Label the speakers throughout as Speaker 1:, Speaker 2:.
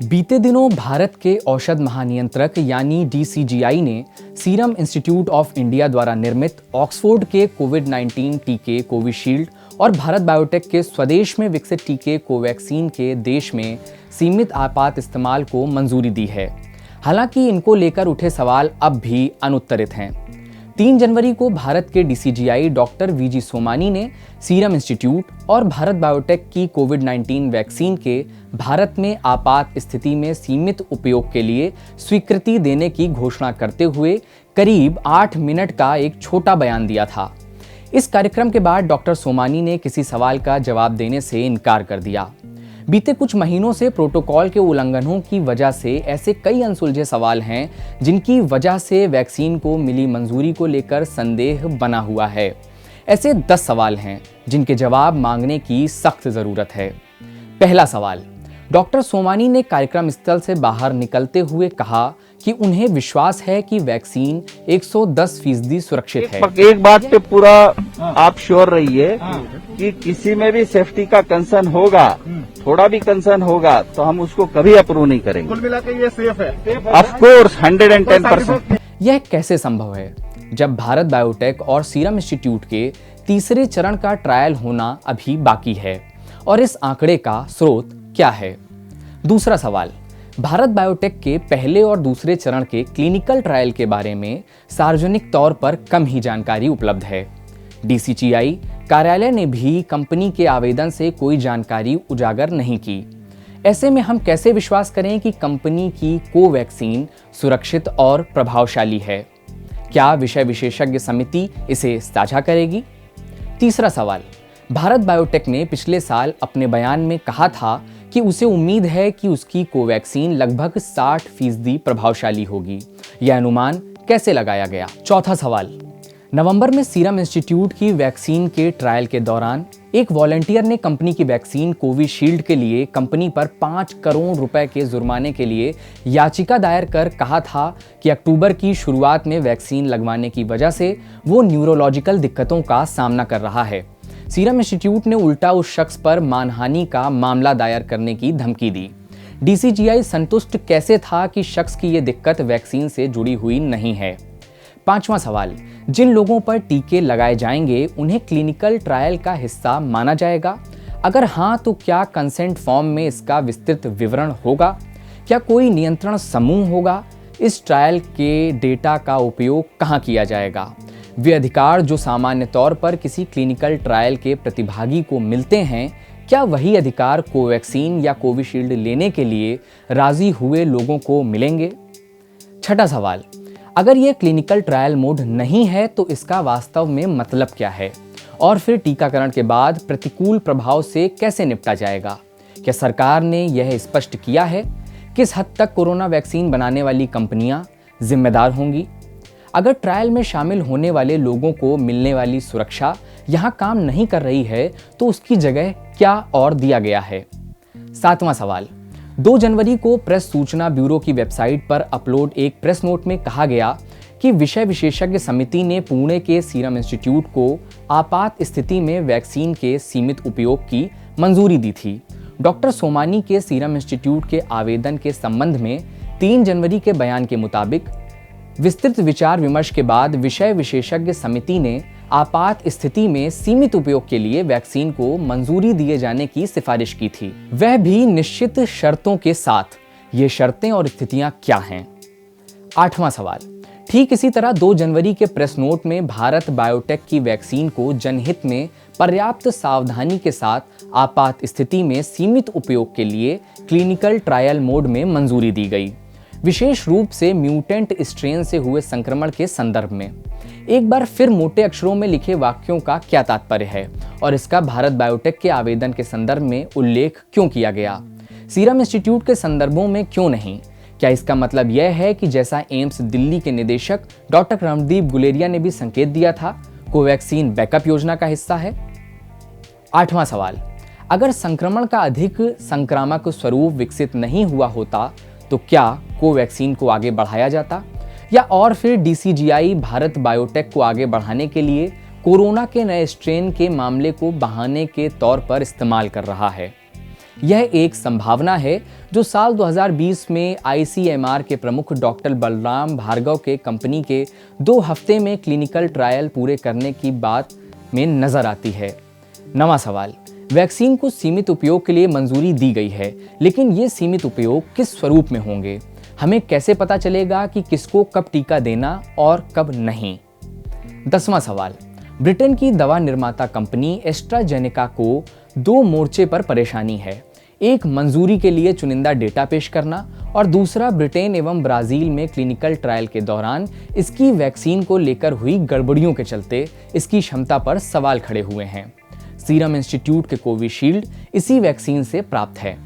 Speaker 1: बीते दिनों भारत के औषध महानियंत्रक यानी डीसीजीआई ने सीरम इंस्टीट्यूट ऑफ इंडिया द्वारा निर्मित ऑक्सफोर्ड के कोविड-19 टीके कोविशील्ड और भारत बायोटेक के स्वदेश में विकसित टीके कोवैक्सीन के देश में सीमित आपात इस्तेमाल को मंजूरी दी है। हालांकि इनको लेकर उठे सवाल अब भी अनुत्तरित हैं। 3 जनवरी को भारत के डीसीजीआई डॉक्टर वीजी सोमानी ने सीरम इंस्टीट्यूट और भारत बायोटेक की कोविड-19 वैक्सीन के भारत में आपात स्थिति में सीमित उपयोग के लिए स्वीकृति देने की घोषणा करते हुए करीब 8 मिनट का एक छोटा बयान दिया था। इस कार्यक्रम के बाद डॉक्टर सोमानी ने किसी सवाल का जवाब देने से इनकार कर दिया। बीते कुछ महीनों से प्रोटोकॉल के उल्लंघनों की वजह से ऐसे कई अनसुलझे सवाल हैं जिनकी वजह से वैक्सीन को मिली मंजूरी को लेकर संदेह बना हुआ है। ऐसे 10 सवाल हैं जिनके जवाब मांगने की सख्त जरूरत है। पहला सवाल, डॉक्टर सोमानी ने कार्यक्रम स्थल से बाहर निकलते हुए कहा कि उन्हें विश्वास है कि वैक्सीन 110% सुरक्षित है।
Speaker 2: एक बात पे पूरा आप श्योर रहिए कि किसी में भी सेफ्टी का कंसर्न होगा, थोड़ा भी कंसर्न होगा तो हम उसको कभी अप्रूव नहीं करेंगे।
Speaker 3: कुल मिलाकर ये सेफ है।
Speaker 2: Of course 110%।
Speaker 1: यह कैसे संभव है जब भारत बायोटेक और सीरम इंस्टीट्यूट के तीसरे चरण का ट्रायल होना अभी बाकी है, और इस आंकड़े का स्रोत क्या है? दूसरा सवाल, भारत बायोटेक के पहले और दूसरे चरण के क्लिनिकल ट्रायल के बारे में सार्वजनिक तौर पर कम ही जानकारी उपलब्ध है। डीसीजीआई कार्यालय ने भी कंपनी के आवेदन से कोई जानकारी उजागर नहीं की। ऐसे में हम कैसे विश्वास करें कि कंपनी की कोवैक्सीन सुरक्षित और प्रभावशाली है? क्या विषय विशेषज्ञ समिति इसे साझा करेगी? तीसरा सवाल, भारत बायोटेक ने पिछले साल अपने बयान में कहा था कि उसे उम्मीद है कि उसकी कोवैक्सीन लगभग 60% प्रभावशाली होगी। यह अनुमान कैसे लगाया गया? चौथा सवाल, नवंबर में सीरम इंस्टीट्यूट की वैक्सीन के ट्रायल के दौरान एक वॉलंटियर ने कंपनी की वैक्सीन कोविशील्ड के लिए कंपनी पर 5 करोड़ रुपए के जुर्माने के लिए याचिका दायर कर कहा था कि अक्टूबर की शुरुआत में वैक्सीन लगवाने की वजह से वो न्यूरोलॉजिकल दिक्कतों का सामना कर रहा है। सीरम इंस्टीट्यूट ने उल्टा उस शख्स पर मानहानि का मामला दायर करने की धमकी दी। डीसीजीआई संतुष्ट कैसे था कि शख्स की ये दिक्कत वैक्सीन से जुड़ी हुई नहीं है? पांचवा सवाल, जिन लोगों पर टीके लगाए जाएंगे उन्हें क्लिनिकल ट्रायल का हिस्सा माना जाएगा? अगर हाँ, तो क्या कंसेंट फॉर्म में इसका विस्तृत विवरण होगा? क्या कोई नियंत्रण समूह होगा? इस ट्रायल के डेटा का उपयोग कहाँ किया जाएगा? वे अधिकार जो सामान्य तौर पर किसी क्लिनिकल ट्रायल के प्रतिभागी को मिलते हैं, क्या वही अधिकार कोवैक्सीन या कोविशील्ड लेने के लिए राजी हुए लोगों को मिलेंगे? छठा सवाल, अगर यह क्लिनिकल ट्रायल मोड नहीं है तो इसका वास्तव में मतलब क्या है? और फिर टीकाकरण के बाद प्रतिकूल प्रभाव से कैसे निपटा जाएगा? क्या सरकार ने यह स्पष्ट किया है किस हद तक कोरोना वैक्सीन बनाने वाली कंपनियां जिम्मेदार होंगी? अगर ट्रायल में शामिल होने वाले लोगों को मिलने वाली सुरक्षा यहां काम नहीं कर रही है तो उसकी जगह क्या और दिया गया है? सातवां सवाल, 2 जनवरी को प्रेस सूचना ब्यूरो की वेबसाइट पर अपलोड एक प्रेस नोट में कहा गया कि विषय विशेषज्ञ समिति ने पुणे के सीरम इंस्टीट्यूट को आपात स्थिति में वैक्सीन के सीमित उपयोग की मंजूरी दी थी। डॉक्टर सोमानी के सीरम इंस्टीट्यूट के आवेदन के संबंध में 3 जनवरी के बयान के मुताबिक विस्तृत विचार विमर्श के बाद विषय विशेषज्ञ समिति ने आपात स्थिति में सीमित उपयोग के लिए वैक्सीन को मंजूरी दिए जाने की सिफारिश की थी, वह भी निश्चित शर्तों के साथ। ये शर्तें और स्थितियां क्या हैं? 8वां सवाल, ठीक इसी तरह 2 जनवरी के प्रेस नोट में भारत बायोटेक की वैक्सीन को जनहित में पर्याप्त सावधानी के साथ आपात स्थिति में सीमित उपयोग के लिए क्लिनिकल ट्रायल मोड में मंजूरी दी गई, विशेष रूप से म्यूटेंट स्ट्रेन से हुए संक्रमण के संदर्भ में। एक बार फिर मोटे अक्षरों में लिखे वाक्यों का क्या तात्पर्य है और इसका भारत बायोटेक के आवेदन के संदर्भ में उल्लेख क्यों किया गया? सीरम इंस्टीट्यूट के संदर्भों में क्यों नहीं? क्या इसका मतलब यह है कि जैसा एम्स दिल्ली के निदेशक डॉक्टर रणदीप गुलेरिया ने भी संकेत दिया था, कोवैक्सीन बैकअप योजना का हिस्सा है? 8वां सवाल, अगर संक्रमण का अधिक संक्रामक स्वरूप विकसित नहीं हुआ होता तो क्या कोवैक्सीन को आगे बढ़ाया जाता, या और फिर डीसीजीआई भारत बायोटेक को आगे बढ़ाने के लिए कोरोना के नए स्ट्रेन के मामले को बहाने के तौर पर इस्तेमाल कर रहा है? यह एक संभावना है जो साल 2020 में आईसीएमआर के प्रमुख डॉक्टर बलराम भार्गव के कंपनी के 2 हफ्ते में क्लिनिकल ट्रायल पूरे करने की बात में नजर आती है। नवा सवाल, वैक्सीन को सीमित उपयोग के लिए मंजूरी दी गई है, लेकिन ये सीमित उपयोग किस स्वरूप में होंगे? हमें कैसे पता चलेगा कि किसको कब टीका देना और कब नहीं? 10वां सवाल, ब्रिटेन की दवा निर्माता कंपनी एस्ट्राजेनेका को 2 मोर्चे पर परेशानी है। एक, मंजूरी के लिए चुनिंदा डेटा पेश करना और दूसरा, ब्रिटेन एवं ब्राजील में क्लिनिकल ट्रायल के दौरान इसकी वैक्सीन को लेकर हुई गड़बड़ियों के चलते इसकी क्षमता पर सवाल खड़े हुए हैं। सीरम इंस्टीट्यूट के कोविशील्ड इसी वैक्सीन से प्राप्त है।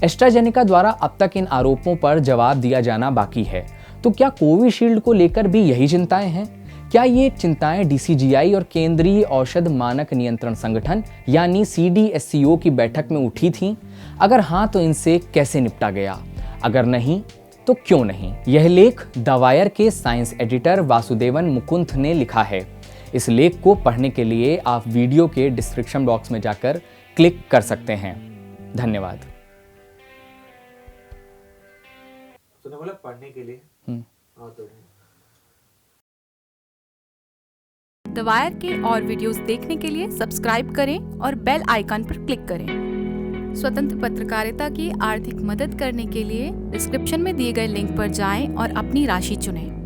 Speaker 1: एस्ट्राजेनेका द्वारा अब तक इन आरोपों पर जवाब दिया जाना बाकी है। तो क्या कोविशील्ड को लेकर भी यही चिंताएं हैं? क्या ये चिंताएं डीसीजीआई और केंद्रीय औषध मानक नियंत्रण संगठन यानी सीडीएससीओ की बैठक में उठी थीं? अगर हाँ, तो इनसे कैसे निपटा गया? अगर नहीं, तो क्यों नहीं? यह लेख द वायर के साइंस एडिटर वासुदेवन मुकुंद ने लिखा है। इस लेख को पढ़ने के लिए आप वीडियो के डिस्क्रिप्शन बॉक्स में जाकर क्लिक कर सकते हैं। धन्यवाद।
Speaker 3: तूने बोला पढ़ने के लिए। तो
Speaker 4: द वायर के और वीडियोस देखने के लिए सब्सक्राइब करें और बेल आइकन पर क्लिक करें। स्वतंत्र पत्रकारिता की आर्थिक मदद करने के लिए डिस्क्रिप्शन में दिए गए लिंक पर जाएं और अपनी राशि चुनें।